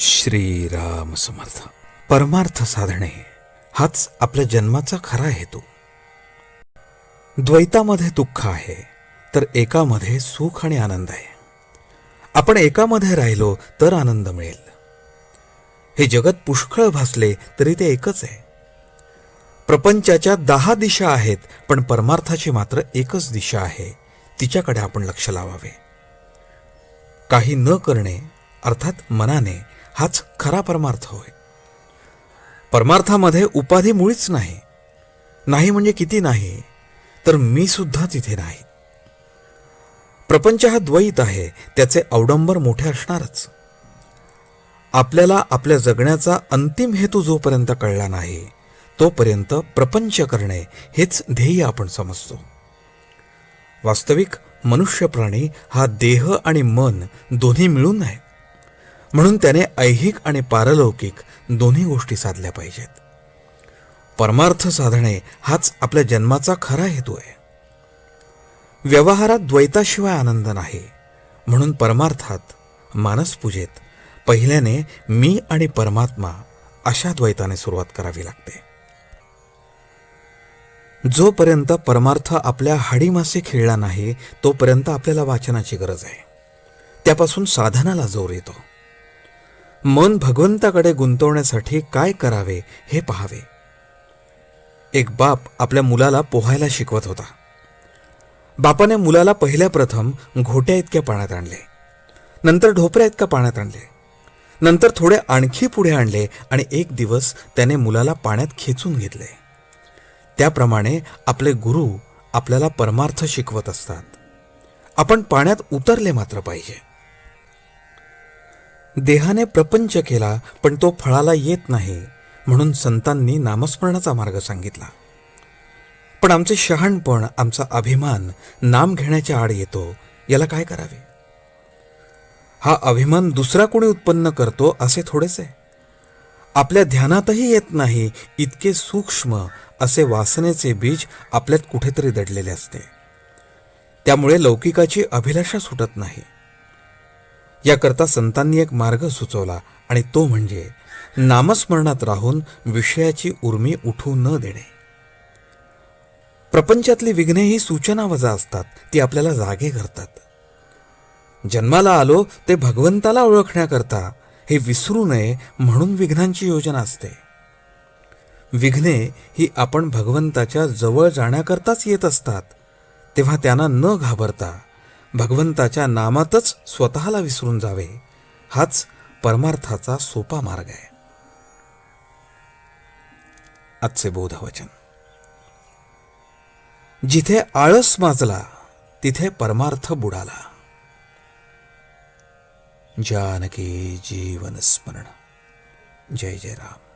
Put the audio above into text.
श्रीराम समर्थ. परमार्थ साधणे हाच आपल्या जन्माचा खरा हेतू. द्वैतामध्ये दुःख आहे तर एकामध्ये सुख आणि आनंद आहे. आपण एकामध्ये राहिलो तर आनंद मिळेल. हे जगत पुष्कळ भासले तरी ते एकच आहे. प्रपंचाच्या 10 दिशा आहेत, पण परमार्थाची मात्र एकच दिशा आहे. तिच्याकडे आपण लक्ष लावावे. काही न करणे अर्थात मनाने हाच खरा परमार्थ होय. परमार्थामध्ये उपाधी मुळीच नाही. नाही म्हणजे किती नाही, तर मी सुद्धा तिथे नाही. प्रपंच हा द्वैत आहे, त्याचे अवडंबर मोठे असणारच. आपल्याला आपल्या जगण्याचा अंतिम हेतू जोपर्यंत कळला नाही तोपर्यंत प्रपंच करणे हेच ध्येय आपण समजतो. वास्तविक मनुष्य प्राणी हा देह आणि मन दोन्ही मिळून आहे. म्हणून त्याने ऐहिक आणि पारलौकिक दोन्ही गोष्टी साधल्या पाहिजेत. परमार्थ साधणे हाच आपल्या जन्माचा खरा हेतू आहे. व्यवहारात द्वैताशिवाय आनंद नाही. म्हणून परमार्थात मानसपूजेत पहिल्याने मी आणि परमात्मा अशा द्वैताने सुरुवात करावी लागते. जोपर्यंत परमार्थ आपल्या हाडीमासे खेळला नाही तोपर्यंत आपल्याला वाचनाची गरज आहे. त्यापासून साधनाला जोर येतो. मन भगवंताकडे गुंतवण्यासाठी काय करावे हे पाहावे. एक बाप आपल्या मुलाला पोहायला शिकवत होता. बापाने मुलाला पहिल्या प्रथम घोट्या इतक्या पाण्यात आणले, नंतर ढोपऱ्या इतक्या पाण्यात आणले, नंतर थोडे आणखी पुढे आणले आणि एक दिवस त्याने मुलाला पाण्यात खेचून घेतले. त्याप्रमाणे आपले गुरु आपल्याला परमार्थ शिकवत असतात. आपण पाण्यात उतरले मात्र पाहिजे. देहाने प्रपंच केला पण तो फळाला येत नाही, म्हणून संतांनी नामस्मरणाचा मार्ग सांगितला. पण आमचे शहाणपण, आमचा अभिमान नाम घेण्याच्या आड येतो. याला काय करावे? हा अभिमान दुसरा कोणी उत्पन्न करतो असे थोडेच आहे. आपल्या ध्यानातही येत नाही इतके सूक्ष्म असे वासनेचे बीज आपल्यात कुठेतरी दडलेले असते. त्यामुळे लौकिकाची अभिलाषा सुटत नाही. याकरता संतांनी एक मार्ग सुचवला आणि तो म्हणजे नामस्मरणात राहून विषयाची उर्मी उठू न देणे. प्रपंचातली विघ्ने ही सूचनावजा असतात. ती आपल्याला जागे करतात. जन्माला आलो ते भगवंताला ओळखण्याकरता, हे विसरू नये म्हणून विघ्नांची योजना असते. विघ्ने ही आपण भगवंताच्या जवळ जाण्याकरताच येत असतात. तेव्हा त्यांना न घाबरता भगवंताच्या नामातच स्वतःला विसरून जावे, हाच परमार्थाचा सोपा मार्ग आहे. आजचे बोधवचन. जिथे आळस माजला तिथे परमार्थ बुडाला. जानकी जीवन स्मरण. जय जय राम.